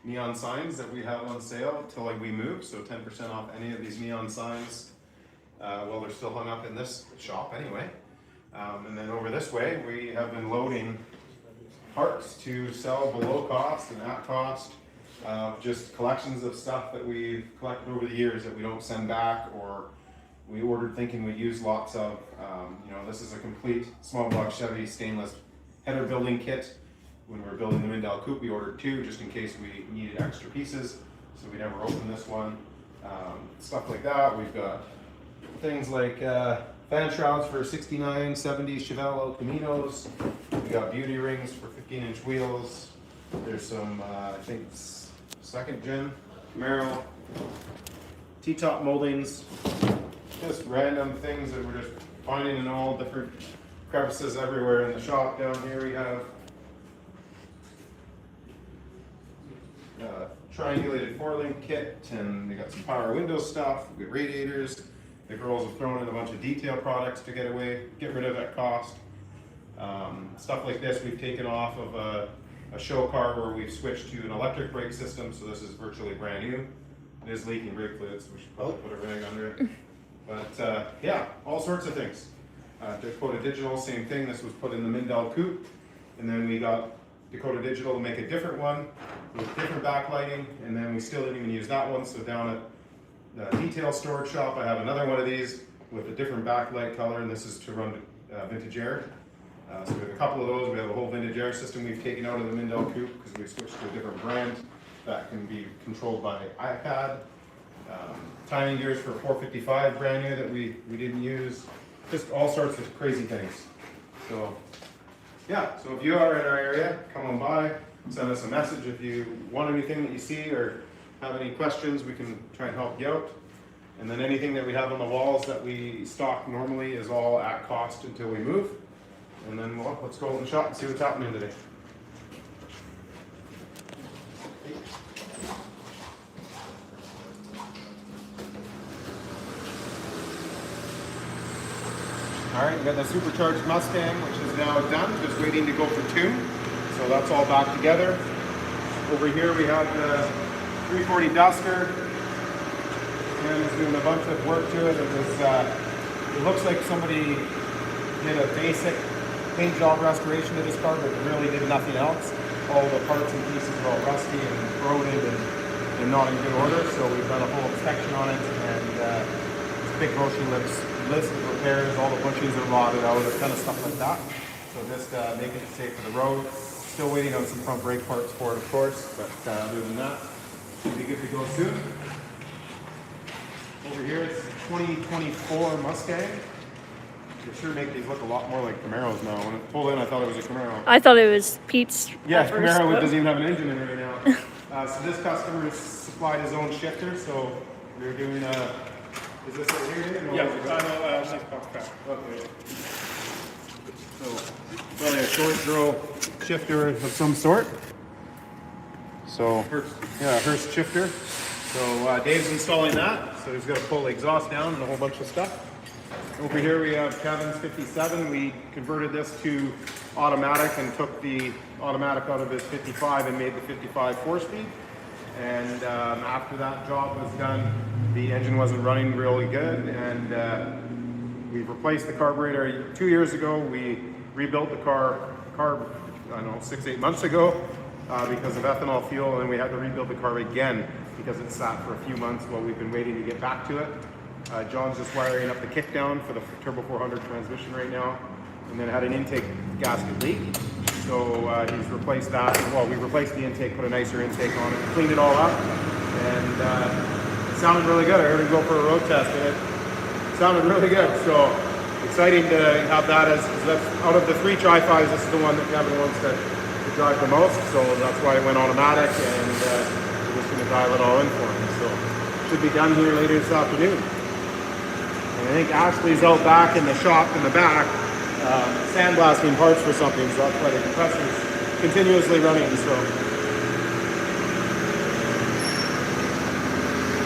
neon signs that we have on sale till like we move, so 10% off any of these neon signs while they're still hung up in this shop anyway. And then over this way, we have been loading parts to sell below cost and at cost. Just collections of stuff that we've collected over the years that we don't send back, or we ordered thinking we use lots of. You know, this is a complete small block Chevy stainless header building kit. When we were building the Mindell Coupe, we ordered 2 just in case we needed extra pieces, so we never opened this one. Stuff like that. We've got things like fan shrouds for 69, 70 Chevelle El Caminos. We got beauty rings for 15-inch wheels. There's some, I think, second gen Camaro T-top moldings. Just random things that we're just finding in all different crevices everywhere in the shop. Down here we have triangulated 4-link kit, and we got some power window stuff. We got radiators. The girls have thrown in a bunch of detail products to get rid of that cost. Stuff like this we've taken off of a show car where we've switched to an electric brake system, so this is virtually brand new. It is leaking brake fluids, so we should probably put a rag under it. But yeah, all sorts of things. Dakota Digital, same thing. This was put in the Mindell Coupe, and then we got Dakota Digital to make a different one with different backlighting, and then we still didn't even use that one. So down at the detail storage shop, I have another one of these with a different backlight color, and this is to run vintage air. So we have a couple of those. We have a whole vintage air system we've taken out of the Mindell Coupe because we switched to a different brand that can be controlled by iPad. Timing gears for 455 brand new that we didn't use. Just all sorts of crazy things. So yeah, so if you are in our area, come on by, send us a message if you want anything that you see or have any questions. We can try and help you out. And then anything that we have on the walls that we stock normally is all at cost until we move. And then let's go in the shop and see what's happening today. All right, we got the supercharged Mustang, which is now done, just waiting to go for tune. So that's all back together. Over here we have the 340 Duster. And it's doing a bunch of work to it. It looks like somebody did a basic paint job restoration to this car, but really did nothing else. All the parts and pieces are all rusty and corroded and not in good order. So we've done a whole inspection on it, and it's a big grocery list of repairs. All the bushes are rotted out, kind of stuff like that. So just making it safe for the road. Still waiting on some front brake parts for it, of course, but other than that, should be good to go soon. Over here it's a 2024 Mustang. They sure make these look a lot more like Camaros now. When it pulled in, I thought it was a Camaro. I thought it was Pete's. Yeah, Camaro doesn't even have an engine in it right now. So this customer has supplied his own shifter, so we're doing a... Is this right here? No, Yeah, nice box back. Okay. So, probably a short drill shifter of some sort. So, yeah, Hurst shifter. So Dave's installing that. So he's got to pull the exhaust down and a whole bunch of stuff. Over here we have Kevin's 57. We converted this to automatic and took the automatic out of his 55 and made the 55 4-speed. And after that job was done, the engine wasn't running really good, and we replaced the carburetor 2 years ago. We rebuilt the car, I don't know, 6-8 months ago because of ethanol fuel, and we had to rebuild the car again because it sat for a few months while we've been waiting to get back to it. John's just wiring up the kick down for the Turbo 400 transmission right now, and then had an intake gasket leak. So he's replaced that. Well, we replaced the intake, put a nicer intake on it, cleaned it all up, and it sounded really good. I heard him go for a road test, and it sounded really good. So exciting to have that as that's out of the 3 Tri-Fives, this is the one that Kevin wants to drive the most. So that's why I went automatic, and we're just going to dial it all in for him. So it should be done here later this afternoon. And I think Ashley's out back in the shop in the back, sandblasting parts for something, so that's why the compressor's continuously running. So,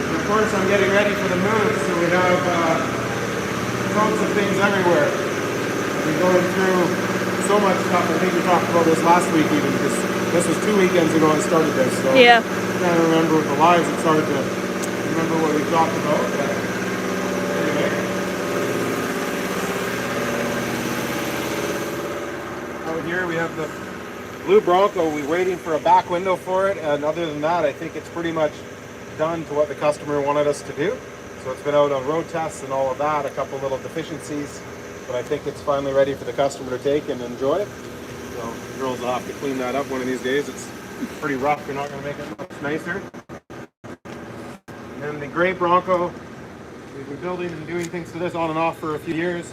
and of course, I'm getting ready for the move, so we have tons of things everywhere. We're going through so much stuff. I think we talked about this last week, even just This was 2 weekends ago I started this, so Yeah. I'm trying to remember with the lives. It's hard to remember what we talked about. But anyway, out here we have the blue Bronco. We're waiting for a back window for it, and other than that, I think it's pretty much done to what the customer wanted us to do. So it's been out on road tests and all of that, a couple little deficiencies, but I think it's finally ready for the customer to take and enjoy it. So the girls will have to clean that up one of these days. It's pretty rough. You're not going to make it much nicer. And then the gray Bronco, we've been building and doing things to this on and off for a few years.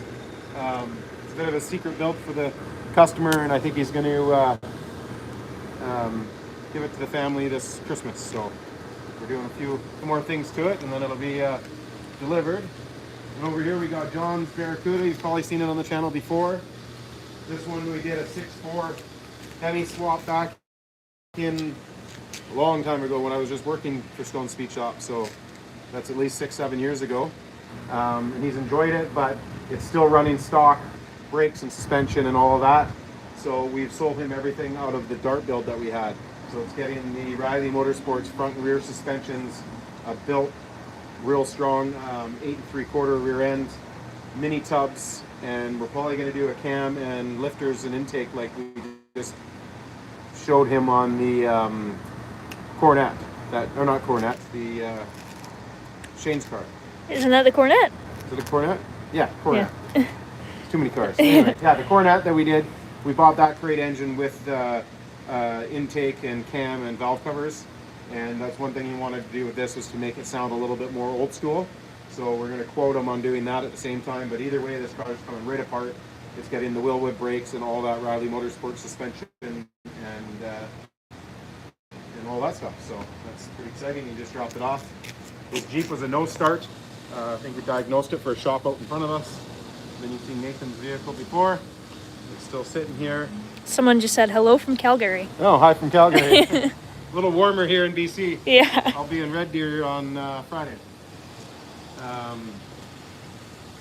It's a bit of a secret build for the customer, and I think he's going to give it to the family this Christmas. So we're doing a few more things to it, and then it'll be delivered. And over here we got John's Barracuda. You've probably seen it on the channel before. This one we did a 6.4 Hemi swap back in a long time ago when I was just working for Stone Speed Shop. So that's at least 6-7 years ago. And he's enjoyed it, but it's still running stock brakes and suspension and all of that. So we've sold him everything out of the Dart build that we had. So it's getting the Riley Motorsports front and rear suspensions built real strong, 8 3/4 rear end, mini tubs, and we're probably going to do a cam and lifters and intake like we just showed him on the Cornet. Or not Cornet, the Shane's car. Isn't that the Cornet? Is it a Cornet? Yeah, Cornet. Yeah. Too many cars. Anyway, yeah, the Cornet that we did, we bought that crate engine with intake and cam and valve covers, and that's one thing he wanted to do with this was to make it sound a little bit more old school. So we're going to quote him on doing that at the same time, but either way this car is coming right apart. It's getting the Willwood brakes and all that Riley Motorsports suspension and all that stuff, so that's pretty exciting. He just dropped it off. His Jeep was a no start. I think we diagnosed it for a shop out in front of us. Then you've seen Nathan's vehicle before. It's still sitting here. Someone just said hello from Calgary. Oh, hi from Calgary. A little warmer here in BC. Yeah. I'll be in Red Deer on Friday.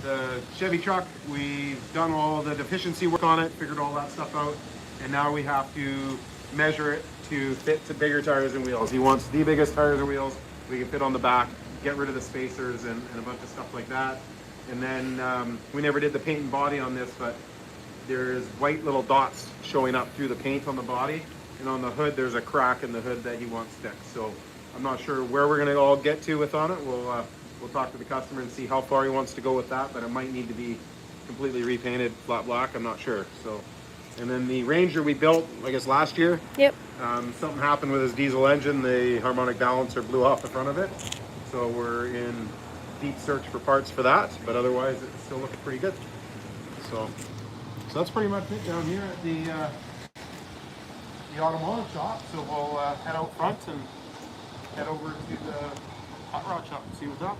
The Chevy truck, we've done all the deficiency work on it, figured all that stuff out, and now we have to measure it to fit to bigger tires and wheels. He wants the biggest tires and wheels we can fit on the back, get rid of the spacers and a bunch of stuff like that. And then we never did the paint and body on this, but there's white little dots showing up through the paint on the body, and on the hood there's a crack in the hood that he wants fixed. So I'm not sure where we're going to all get to with on it. We'll talk to the customer and see how far he wants to go with that, but it might need to be completely repainted flat black. I'm not sure. So, and then the Ranger we built, I guess last year. Yep. Something happened with his diesel engine. The harmonic balancer blew off the front of it. So we're in deep search for parts for that, but otherwise it still looks pretty good. So that's pretty much it down here at the automotive shop. So we'll head out front and head over to the hot rod shop and see what's up.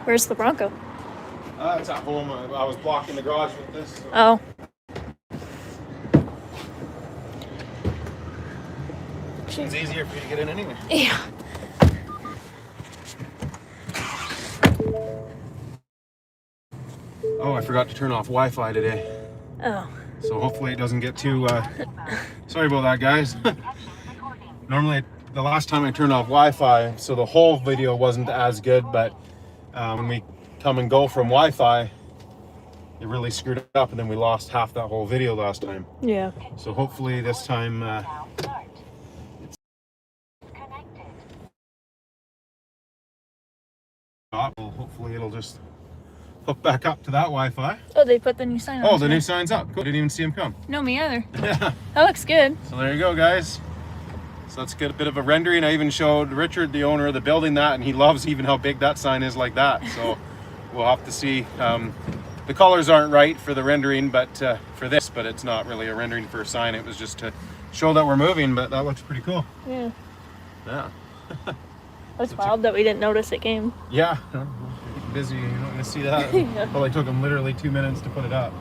Where's the Bronco? It's at home. I was blocking the garage with this. So. Oh. It's easier for you to get in anyway. Yeah. Oh, I forgot to turn off Wi-Fi today. Oh. So hopefully it doesn't get too... Sorry about that, guys. Normally, the last time I turned off Wi-Fi, so the whole video wasn't as good, but when we come and go from Wi-Fi, it really screwed it up, and then we lost half that whole video last time. Yeah. So hopefully this time hopefully it'll just hook back up to that Wi-Fi. Oh, they put the new sign on. Oh, the new sign's up. Cool. Didn't even see him come. No, me either. Yeah. That looks good. So there you go, guys. So let's get a bit of a rendering. I even showed Richard, the owner of the building, that, and he loves even how big that sign is like that. So we'll have to see. The colors aren't right for the rendering, but for this, but it's not really a rendering for a sign. It was just to show that we're moving, but that looks pretty cool. Yeah. Yeah. That's wild that we didn't notice it came. Yeah. Busy, you're not gonna see that. Yeah. Probably took them literally 2 minutes to put it up.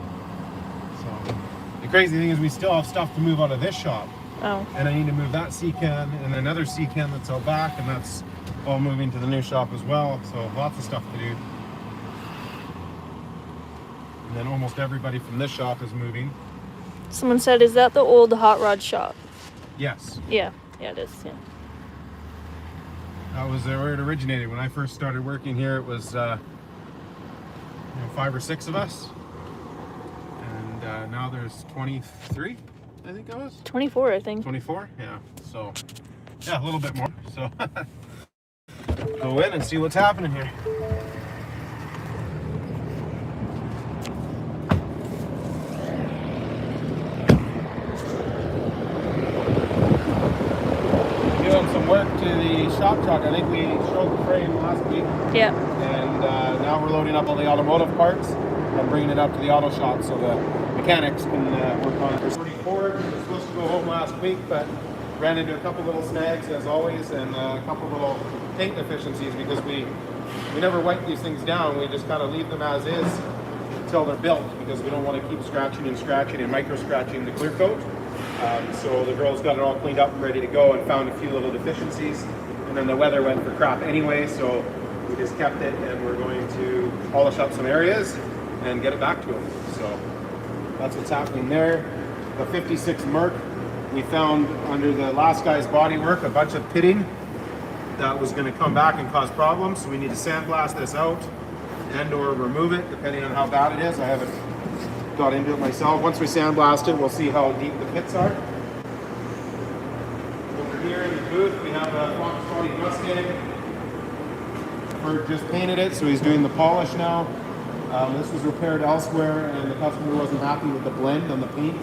So the crazy thing is we still have stuff to move out of this shop. Oh. And I need to move that sea can and another sea can that's out back, and that's all moving to the new shop as well. So lots of stuff to do. And then almost everybody from this shop is moving. Someone said, is that the old hot rod shop? Yes. Yeah. Yeah, it is. Yeah. That was where it originated. When I first started working here, it was 5 or 6 of us. And now there's 23, I think it was. 24, I think. 24? Yeah. So, yeah, a little bit more. So, go in and see what's happening here. Doing some work to the shop truck. I think we showed the frame last week. Yeah. And now we're loading up all the automotive parts and bringing it up to the auto shop so the mechanics can work on it. 44 was supposed to go home last week, but ran into a couple little snags as always, and a couple little paint deficiencies because we never wipe these things down. We just kind of leave them as is until they're built because we don't want to keep scratching and micro scratching the clear coat. So the girls got it all cleaned up and ready to go and found a few little deficiencies, and then the weather went for crap anyway, so we just kept it, and we're going to polish up some areas and get it back to them. So that's what's happening there. The 56 Merc, we found under the last guy's bodywork a bunch of pitting that was going to come back and cause problems, so we need to sandblast this out and or remove it depending on how bad it is. I haven't got into it myself. Once we sandblast it, we'll see how deep the pits are. Over here in the booth, we have a Fox Body Mustang. Bert just painted it, so he's doing the polish now. This was repaired elsewhere, and the customer wasn't happy with the blend on the paint.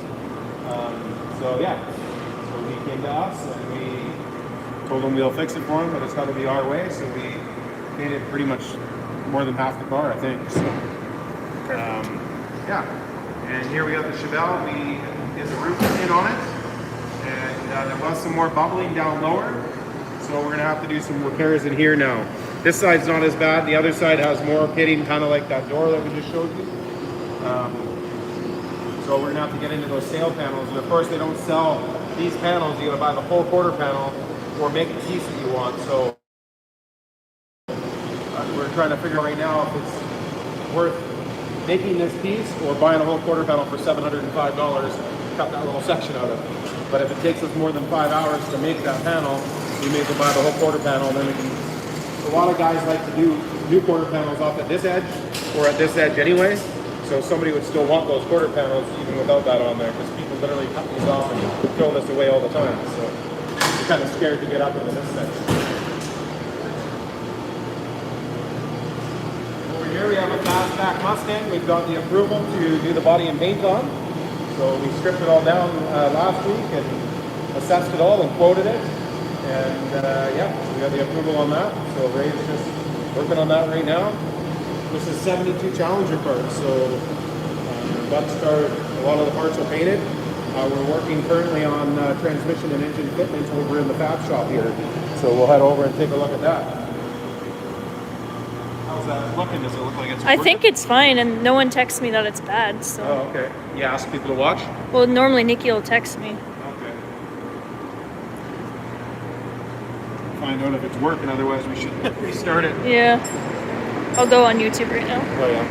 So yeah, so he came to us, and we told him we'll fix it for him, but it's got to be our way. So we painted pretty much more than half the car, I think. So yeah. And here we got the Chevelle. We did the roof tint on it, and there was some more bubbling down lower, so we're gonna have to do some repairs in here now. This side's not as bad. The other side has more pitting, kind of like that door that we just showed you. So we're gonna have to get into those sail panels, and of course they don't sell these panels. You gotta buy the whole quarter panel or make the piece that you want. So we're trying to figure out right now if it's worth making this piece or buying a whole quarter panel for $705, cut that little section out of it. But if it takes us more than 5 hours to make that panel, we may as well buy the whole quarter panel, and then we can. A lot of guys like to do new quarter panels off at this edge or at this edge anyway, so somebody would still want those quarter panels even without that on there, because people literally cut these off and throw this away all the time, so you're kind of scared to get up into this section. Here we have a fastback Mustang. We've got the approval to do the body and paint on. So we stripped it all down last week and assessed it all and quoted it. And yeah, we got the approval on that. So Ray's just working on that right now. This is 72 Challenger parts. So a lot of the parts are painted. We're working currently on transmission and engine fitment over in the fab shop here. So we'll head over and take a look at that. How's that looking? Does it look like it's working? I think it's fine, and no one texts me that it's bad, so. Oh, okay. You ask people to watch? Well, normally Nikki will text me. Okay. Find out if it's working, otherwise we should restart it. Yeah. I'll go on YouTube right now. Oh, yeah.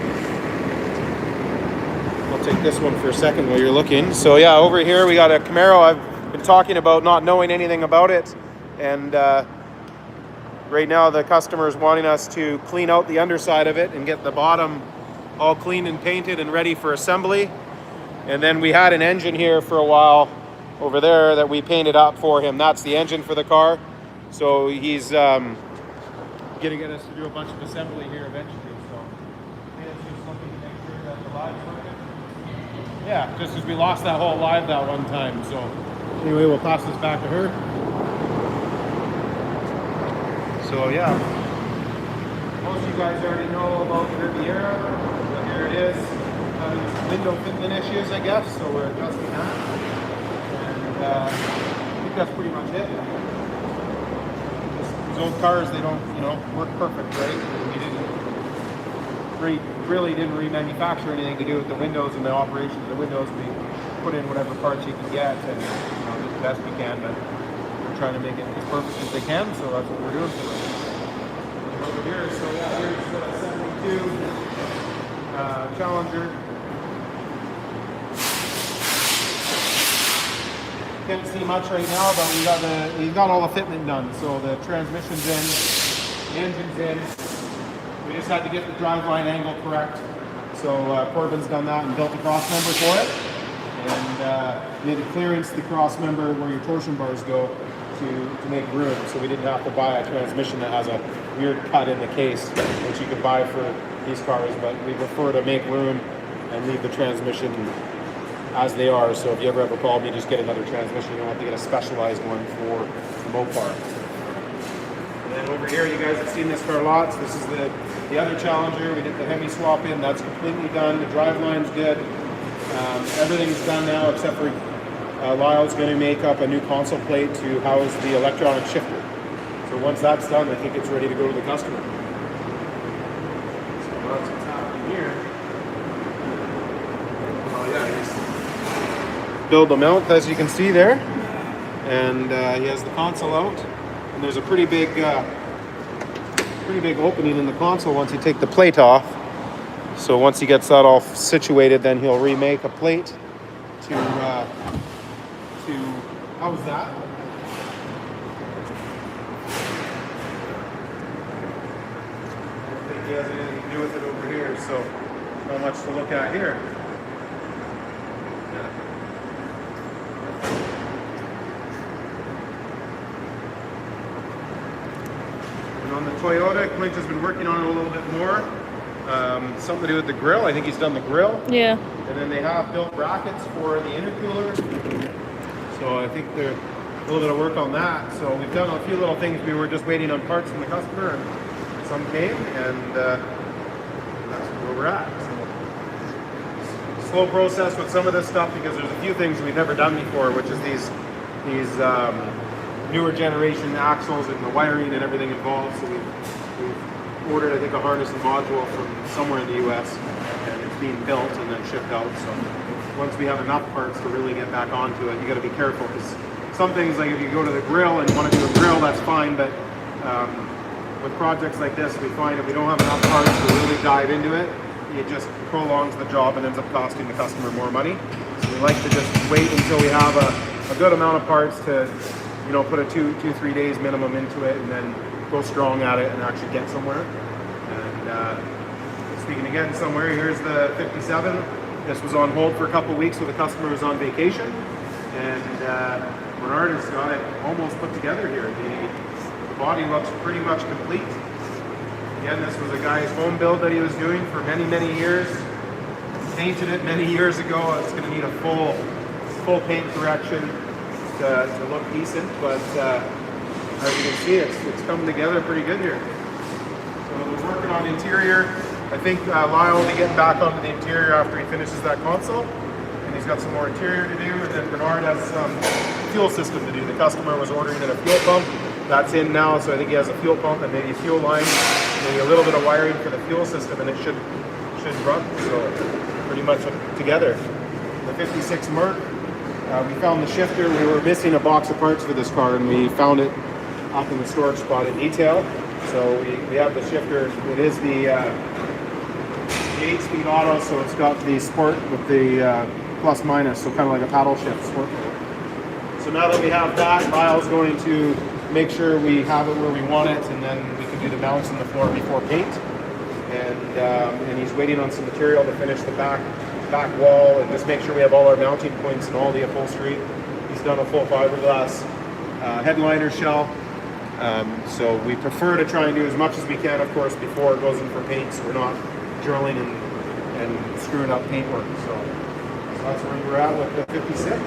I'll take this one for a second while you're looking. So, yeah, over here we got a Camaro. I've been talking about not knowing anything about it, and right now the customer is wanting us to clean out the underside of it and get the bottom all clean and painted and ready for assembly. And then we had an engine here for a while over there that we painted up for him. That's the engine for the car. So he's gonna get us to do a bunch of assembly here eventually. So it's just looking to make sure that the live's working. Yeah, just because we lost that whole live that one time. So anyway, we'll pass this back to her. So yeah, most of you guys already know about the Riviera, but here it is. Having some window fitment issues, I guess, so we're adjusting that. And I think that's pretty much it. These old cars, they don't, work perfect, right? We really didn't remanufacture anything to do with the windows and the operation of the windows. We put in whatever parts you can get and do the best we can, but we're trying to make it as perfect as they can, so that's what we're doing today. Over here, so yeah, here's 72 Challenger. Can't see much right now, but we got all the fitment done. So the transmission's in, the engine's in. We just had to get the driveline angle correct. So Corbin's done that and built a cross member for it. And we had to clearance the cross member where your torsion bars go to make room. So we didn't have to buy a transmission that has a weird cut in the case, which you can buy for these cars. But we prefer to make room and leave the transmission as they are. So if you ever have a problem, you just get another transmission. You don't have to get a specialized one for the Mopar. And then over here, you guys have seen this car lots. This is the other Challenger. We did the Hemi swap in. That's completely done. The driveline's good. Everything's done now except for Lyle's going to make up a new console plate to house the electronic shifter. So once that's done, I think it's ready to go to the customer. So that's what's happening here. Oh yeah, he's build the mount, as you can see there, and he has the console out, and there's a pretty big opening in the console once you take the plate off. So once he gets that all situated, then he'll remake a plate to house that. I don't think he has anything to do with it over here, so not much to look at here. On the Toyota, Clint has been working on it a little bit more. Something to do with the grill. I think he's done the grill. Yeah. And then they have built brackets for the intercooler. So I think there's a little bit of work on that. So we've done a few little things. We were just waiting on parts from the customer, and some came, and that's where we're at. So, slow process with some of this stuff because there's a few things we've never done before, which is these newer generation axles and the wiring and everything involved. So we've ordered, I think, a harness and module from somewhere in the US, and it's being built and then shipped out. So once we have enough parts to really get back onto it, you got to be careful because some things, like if you go to the grill and want to do a grill, that's fine. But with projects like this, we find if we don't have enough parts to really dive into it, it just prolongs the job and ends up costing the customer more money. So we like to just wait until we have a good amount of parts to put a 2-3 days minimum into it, and then go strong at it and actually get somewhere. And speaking again somewhere, here's the 57. This was on hold for a couple of weeks when the customer was on vacation, and Bernard has got it almost put together here. The body looks pretty much complete. Again, this was a guy's home build that he was doing for many, many years. Painted it many years ago. It's going to need a full paint correction to look decent, but as you can see, it's coming together pretty good here. So we're working on the interior. I think Lyle will be getting back onto the interior after he finishes that console, and he's got some more interior to do, and then Bernard has some fuel system to do. The customer was ordering in a fuel pump. That's in now, so I think he has a fuel pump and maybe a fuel line, maybe a little bit of wiring for the fuel system, and it should run. So pretty much together. The 56 Merc. We found the shifter. We were missing a box of parts for this car, and we found it up in the storage spot in detail. So we have the shifter. It is the 8-speed auto, so it's got the sport with the plus minus, so kind of like a paddle shift sport. So now that we have that, Lyle's going to make sure we have it where we want it, and then we can do the mounts on the floor before paint. And he's waiting on some material to finish the back wall and just make sure we have all our mounting points and all the upholstery. He's done a full fiberglass headliner shell. So we prefer to try and do as much as we can, of course, before it goes in for paint, so we're not drilling and screwing up paintwork. So that's where we're at with the 56.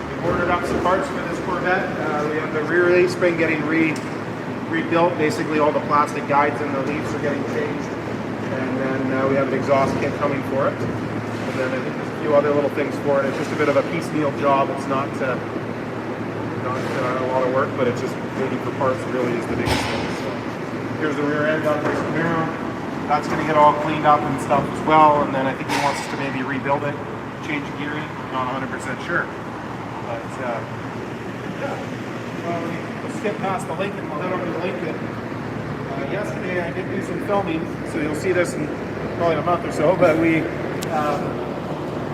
We ordered up some parts for this Corvette. We have the rear leaf spring getting rebuilt. Basically all the plastic guides and the leaves are getting changed. And then we have an exhaust kit coming for it. And then I think there's a few other little things for it. It's just a bit of a piecemeal job. It's not a lot of work, but it's just waiting for parts really is the biggest thing. So here's the rear end on this Camaro. That's going to get all cleaned up and stuff as well. And then I think he wants us to maybe rebuild it, change gearing. Not 100% sure. But yeah. We'll skip past the Lincoln. We'll head over to the Lincoln. Yesterday I did do some filming, so you'll see this in probably a month or so. But we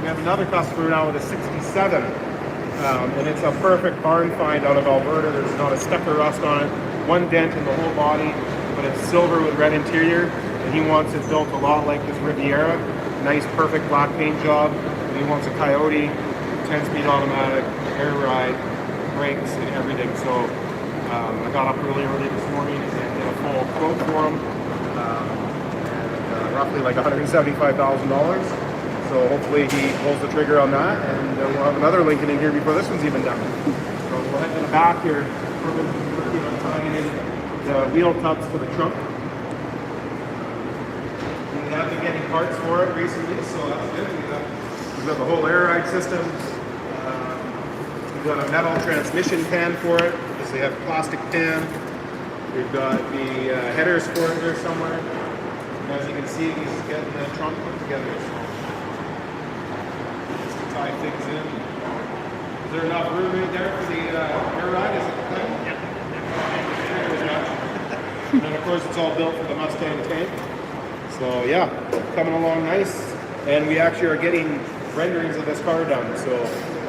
have another customer now with a 67. And it's a perfect barn find out of Alberta. There's not a speck of rust on it, one dent in the whole body, but it's silver with red interior, and he wants it built a lot like this Riviera. Nice, perfect black paint job. And he wants a Coyote, 10-speed automatic, air ride, brakes, and everything. So I got up really early this morning and did a full quote for him, roughly like $175,000. So hopefully he pulls the trigger on that, and we'll have another Lincoln in here before this one's even done. So we'll head to the back here. We're going to be working on tying in the wheel tubs to the trunk. We have been getting parts for it recently, so that's good. We've got the whole air ride system. We've got a metal transmission pan for it. So we have a plastic pan. We've got the headers for it there somewhere. And as you can see, he's getting the trunk put together. So tie things in. Is there enough room in there for the air ride? Is it the thing? Yeah. And then of course it's all built for the Mustang tank. So yeah, coming along nice. And we actually are getting renderings of this car done. So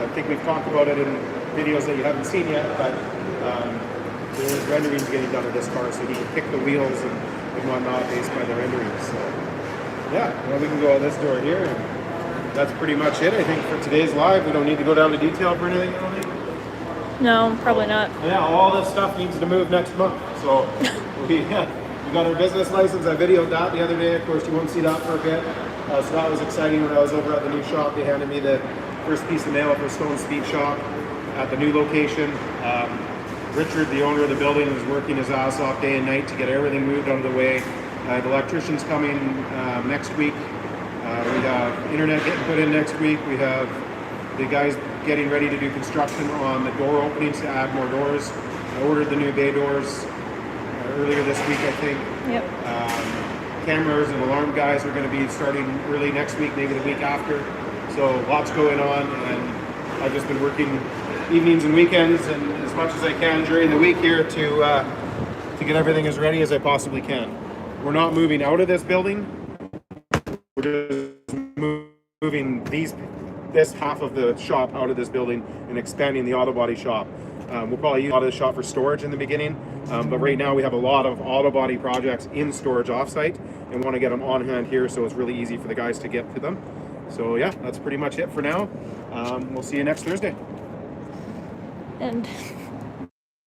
I think we've talked about it in videos that you haven't seen yet, but there's renderings getting done of this car so he can pick the wheels and whatnot based by the renderings. So yeah, well, we can go out this door here. And that's pretty much it, I think, for today's live. We don't need to go down to detail for anything, I don't think. No, probably not. Yeah, all this stuff needs to move next month. So we got our business license. I videoed that the other day. Of course, you won't see that for a bit. So that was exciting when I was over at the new shop. They handed me the first piece of mail for Stone Speed Shop at the new location. Richard, the owner of the building, is working his ass off day and night to get everything moved out of the way. The electrician's coming next week. We have internet getting put in next week. We have the guys getting ready to do construction on the door openings to add more doors. I ordered the new bay doors earlier this week, I think. Yep. Cameras and alarm guys are going to be starting early next week, maybe the week after. So lots going on, and I've just been working evenings and weekends and as much as I can during the week here to get everything as ready as I possibly can. We're not moving out of this building. We're just moving this half of the shop out of this building and expanding the auto body shop. We'll probably use a lot of the shop for storage in the beginning, but right now we have a lot of auto body projects in storage offsite and want to get them on hand here so it's really easy for the guys to get to them. So yeah, that's pretty much it for now. We'll see you next Thursday. And